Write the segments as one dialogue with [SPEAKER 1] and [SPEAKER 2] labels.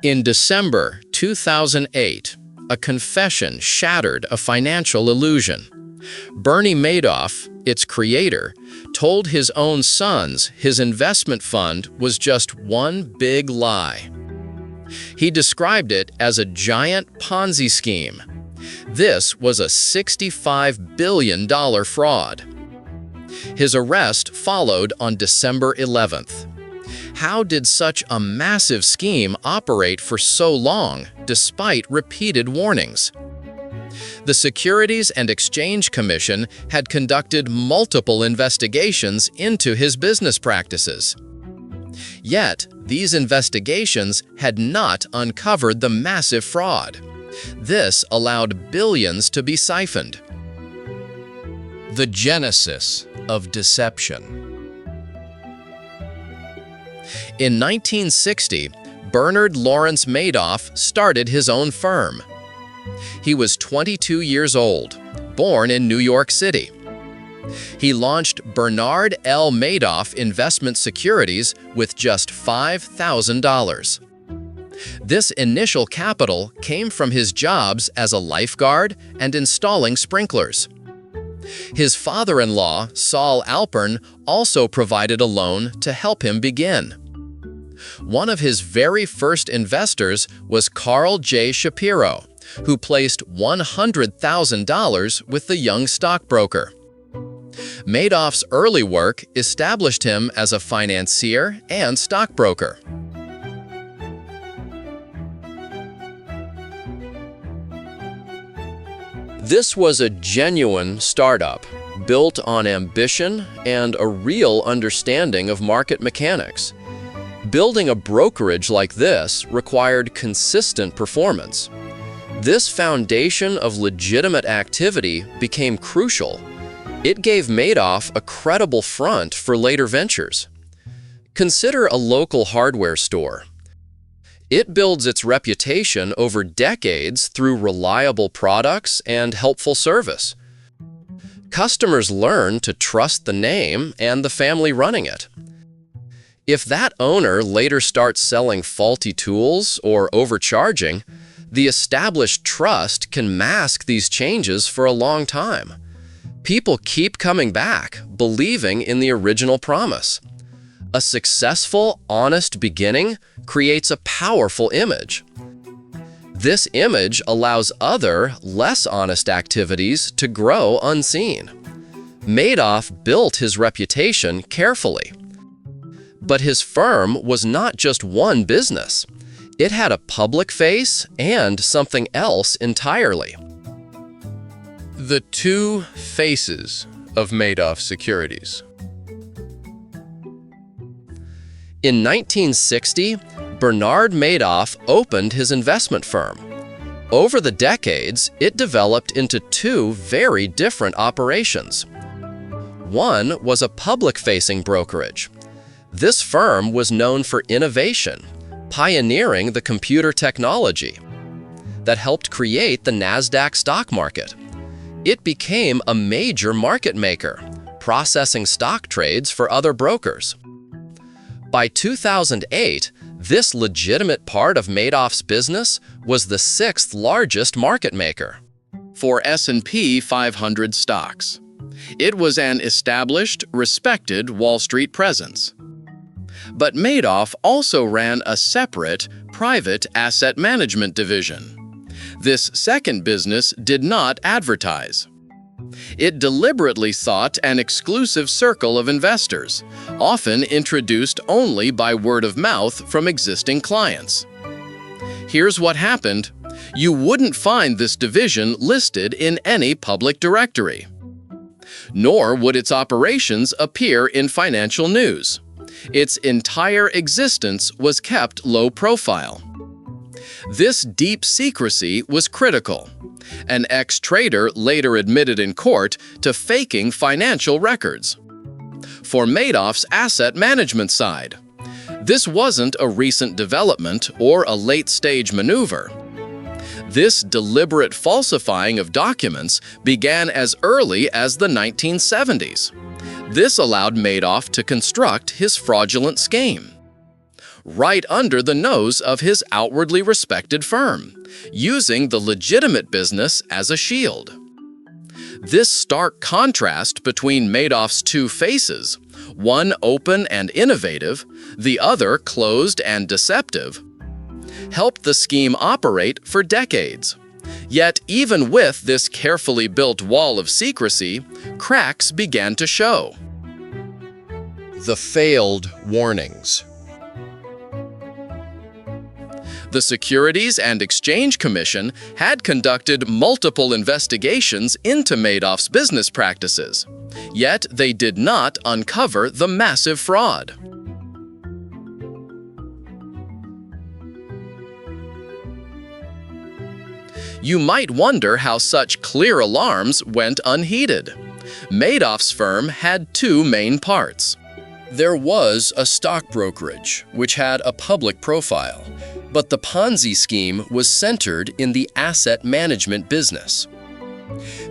[SPEAKER 1] In December 2008, a confession shattered a financial illusion. Bernie Madoff, its creator, told his own sons his investment fund was just one big lie. He described it as a giant Ponzi scheme. This was a $65 billion fraud. His arrest followed on December 11th. How did such a massive scheme operate for so long, despite repeated warnings? The Securities and Exchange Commission had conducted multiple investigations into his business practices. Yet, these investigations had not uncovered the massive fraud. This allowed billions to be siphoned. The genesis of deception. In 1960, Bernard Lawrence Madoff started his own firm. He was 22 years old, born in New York City. He launched Bernard L. Madoff Investment Securities with just $5,000. This initial capital came from his jobs as a lifeguard and installing sprinklers. His father-in-law, Saul Alpern, also provided a loan to help him begin. One of his very first investors was Carl J. Shapiro, who placed $100,000 with the young stockbroker. Madoff's early work established him as a financier and stockbroker. This was a genuine startup, built on ambition and a real understanding of market mechanics. Building a brokerage like this required consistent performance. This foundation of legitimate activity became crucial. It gave Madoff a credible front for later ventures. Consider a local hardware store. It builds its reputation over decades through reliable products and helpful service. Customers learn to trust the name and the family running it. If that owner later starts selling faulty tools or overcharging, the established trust can mask these changes for a long time. People keep coming back, believing in the original promise. A successful, honest beginning creates a powerful image. This image allows other, less honest activities to grow unseen. Madoff built his reputation carefully. But his firm was not just one business. It had a public face and something else entirely. The two faces of Madoff Securities. In 1960, Bernard Madoff opened his investment firm. Over the decades, it developed into two very different operations. One was a public-facing brokerage. This firm was known for innovation, pioneering the computer technology that helped create the NASDAQ stock market. It became a major market maker, processing stock trades for other brokers. By 2008, this legitimate part of Madoff's business was the sixth largest market maker for S&P 500 stocks. It was an established, respected Wall Street presence. But Madoff also ran a separate, private asset management division. This second business did not advertise. It deliberately sought an exclusive circle of investors, often introduced only by word of mouth from existing clients. Here's what happened. You wouldn't find this division listed in any public directory. Nor would its operations appear in financial news. Its entire existence was kept low profile. This deep secrecy was critical. An ex-trader later admitted in court to faking financial records. For Madoff's asset management side, this wasn't a recent development or a late-stage maneuver. This deliberate falsifying of documents began as early as the 1970s. This allowed Madoff to construct his fraudulent scheme. right under the nose of his outwardly respected firm, using the legitimate business as a shield. This stark contrast between Madoff's two faces, one open and innovative, the other closed and deceptive, helped the scheme operate for decades. Yet, even with this carefully built wall of secrecy, cracks began to show. The failed warnings. The Securities and Exchange Commission had conducted multiple investigations into Madoff's business practices, yet they did not uncover the massive fraud. You might wonder how such clear alarms went unheeded. Madoff's firm had two main parts. There was a stock brokerage, which had a public profile, but the Ponzi scheme was centered in the asset management business.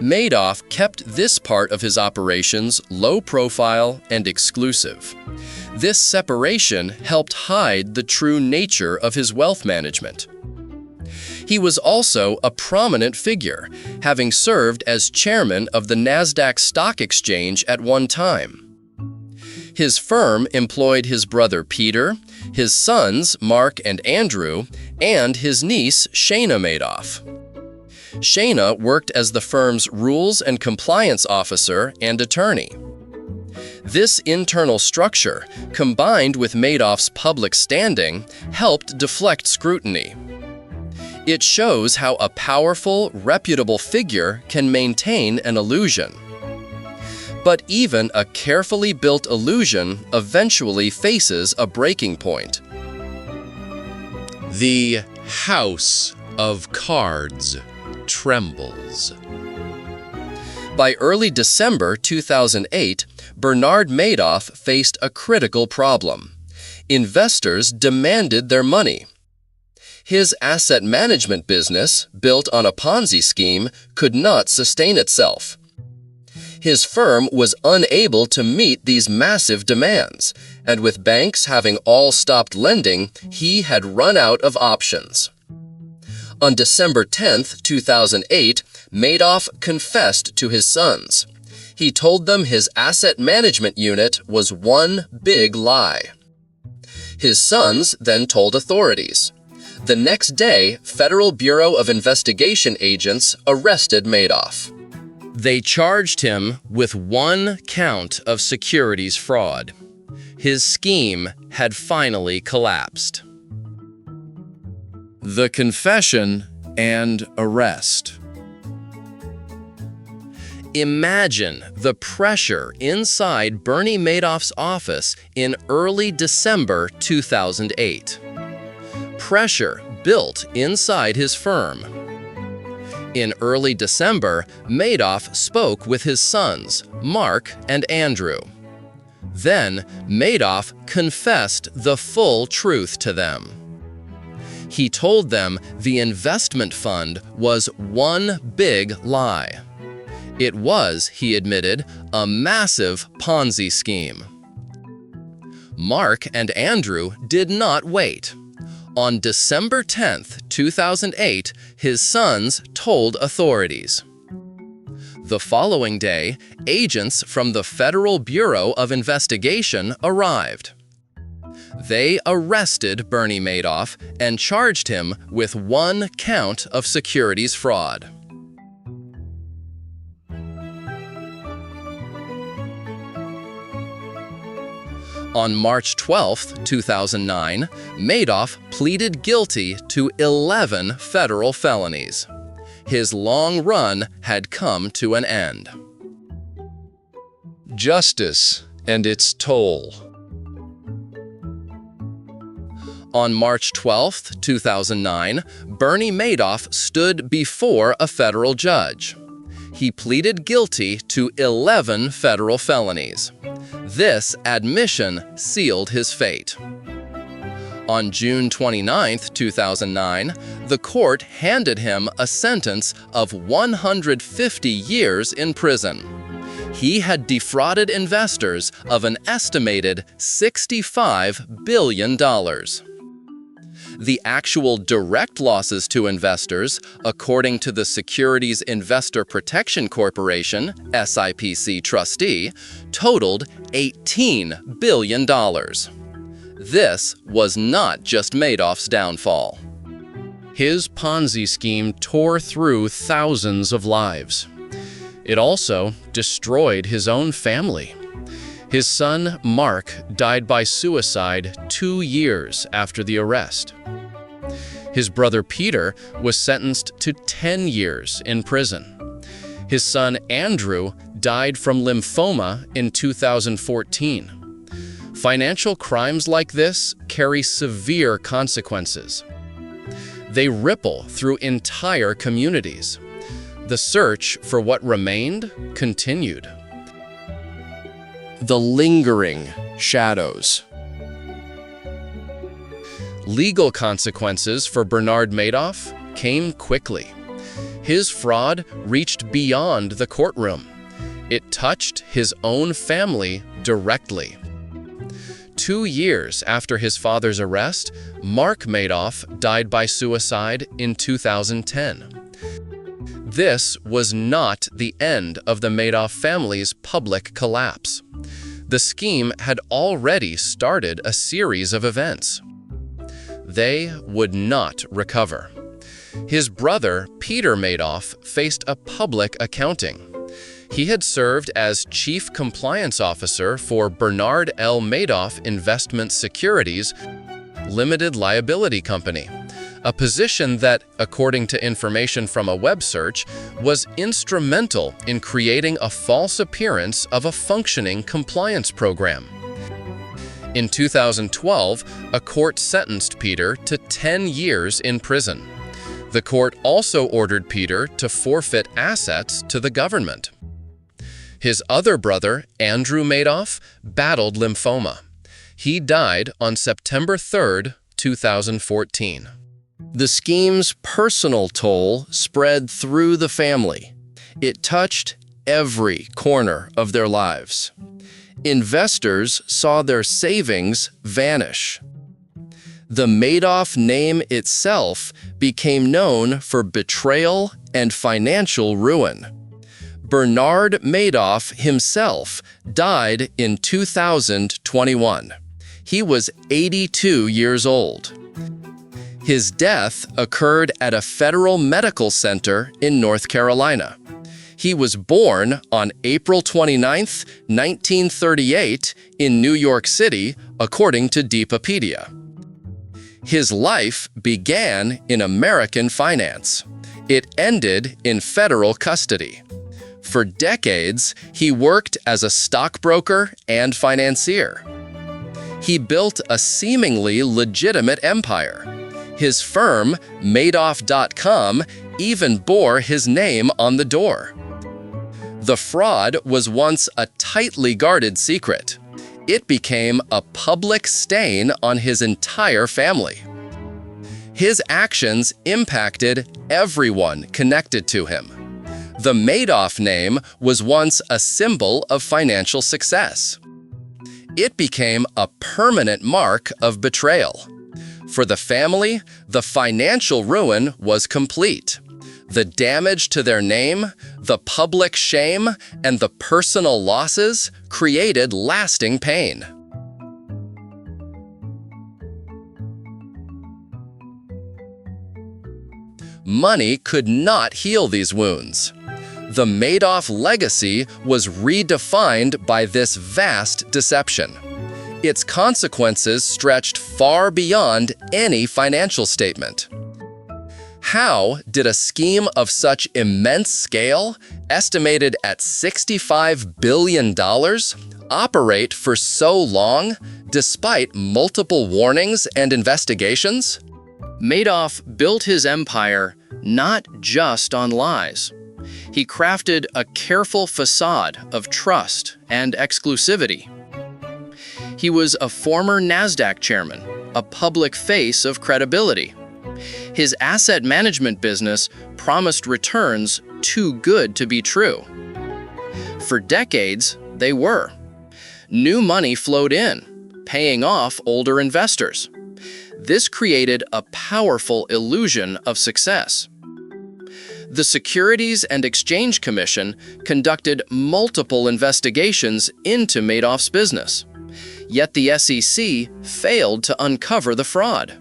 [SPEAKER 1] Madoff kept this part of his operations low profile and exclusive. This separation helped hide the true nature of his wealth management. He was also a prominent figure, having served as chairman of the Nasdaq Stock Exchange at one time. His firm employed his brother Peter, his sons Mark and Andrew, and his niece Shayna Madoff. Shayna worked as the firm's rules and compliance officer and attorney. This internal structure, combined with Madoff's public standing, helped deflect scrutiny. It shows how a powerful, reputable figure can maintain an illusion. But even a carefully built illusion eventually faces a breaking point. The House of Cards trembles. By early December 2008, Bernard Madoff faced a critical problem. Investors demanded their money. His asset management business, built on a Ponzi scheme, could not sustain itself. His firm was unable to meet these massive demands, and with banks having all stopped lending, he had run out of options. On December 10, 2008, Madoff confessed to his sons. He told them his asset management unit was one big lie. His sons then told authorities. The next day, Federal Bureau of Investigation agents arrested Madoff. They charged him with one count of securities fraud. His scheme had finally collapsed. The confession and arrest. Imagine the pressure inside Bernie Madoff's office in early December 2008. Pressure built inside his firm. In early December, Madoff spoke with his sons, Mark and Andrew. Then, Madoff confessed the full truth to them. He told them the investment fund was one big lie. It was, he admitted, a massive Ponzi scheme. Mark and Andrew did not wait. On December 10, 2008, his sons told authorities. The following day, agents from the Federal Bureau of Investigation arrived. They arrested Bernie Madoff and charged him with one count of securities fraud. On March 12, 2009, Madoff pleaded guilty to 11 federal felonies. His long run had come to an end. Justice and its toll. On March 12, 2009, Bernie Madoff stood before a federal judge. He pleaded guilty to 11 federal felonies. This admission sealed his fate. On June 29, 2009, the court handed him a sentence of 150 years in prison. he had defrauded investors of an estimated $65 billion. The actual direct losses to investors, according to the Securities Investor Protection Corporation, SIPC trustee, totaled $18 billion. This was not just Madoff's downfall. His Ponzi scheme tore through thousands of lives. It also destroyed his own family. His son, Mark, died by suicide 2 years after the arrest. His brother Peter was sentenced to 10 years in prison. His son, Andrew, died from lymphoma in 2014. Financial crimes like this carry severe consequences. They ripple through entire communities. The search for what remained continued. The lingering shadows. Legal consequences for Bernard Madoff came quickly. His fraud reached beyond the courtroom. It touched his own family directly. 2 years after his father's arrest, Mark Madoff died by suicide in 2010. This was not the end of the Madoff family's public collapse. The scheme had already started a series of events. They would not recover. His brother, Peter Madoff, faced a public accounting. He had served as Chief Compliance Officer for Bernard L. Madoff Investment Securities Limited Liability Company, a position that, according to information from a web search, was instrumental in creating a false appearance of a functioning compliance program. In 2012, a court sentenced Peter to 10 years in prison. The court also ordered Peter to forfeit assets to the government. His other brother, Andrew Madoff, battled lymphoma. He died on September 3, 2014. The scheme's personal toll spread through the family. It touched every corner of their lives. Investors saw their savings vanish. The Madoff name itself became known for betrayal and financial ruin. Bernard Madoff himself died in 2021. He was 82 years old. His death occurred at a federal medical center in North Carolina. He was born on April 29, 1938, in New York City, according to Deepapedia. His life began in American finance. It ended in federal custody. For decades, he worked as a stockbroker and financier. He built a seemingly legitimate empire. His firm, Madoff.com, even bore his name on the door. The fraud was once a tightly guarded secret. It became a public stain on his entire family. His actions impacted everyone connected to him. The Madoff name was once a symbol of financial success. It became a permanent mark of betrayal. For the family, the financial ruin was complete. The damage to their name, the public shame, and the personal losses created lasting pain. Money could not heal these wounds. The Madoff legacy was redefined by this vast deception. Its consequences stretched far beyond any financial statement. How did a scheme of such immense scale, estimated at $65 billion, operate for so long, despite multiple warnings and investigations? Madoff built his empire not just on lies. He crafted a careful facade of trust and exclusivity. He was a former NASDAQ chairman, a public face of credibility. His asset management business promised returns too good to be true. For decades, they were. New money flowed in, paying off older investors. This created a powerful illusion of success. The Securities and Exchange Commission conducted multiple investigations into Madoff's business, yet the SEC failed to uncover the fraud.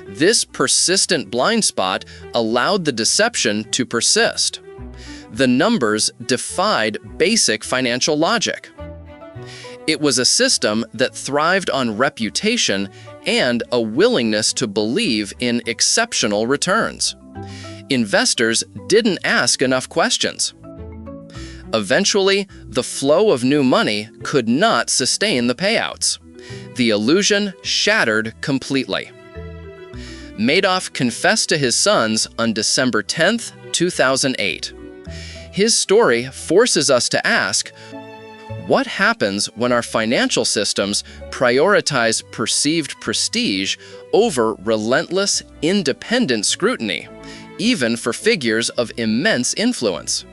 [SPEAKER 1] This persistent blind spot allowed the deception to persist. The numbers defied basic financial logic. It was a system that thrived on reputation and a willingness to believe in exceptional returns. Investors didn't ask enough questions. Eventually, the flow of new money could not sustain the payouts. The illusion shattered completely. Madoff confessed to his sons on December 10, 2008. His story forces us to ask, what happens when our financial systems prioritize perceived prestige over relentless, independent scrutiny, even for figures of immense influence?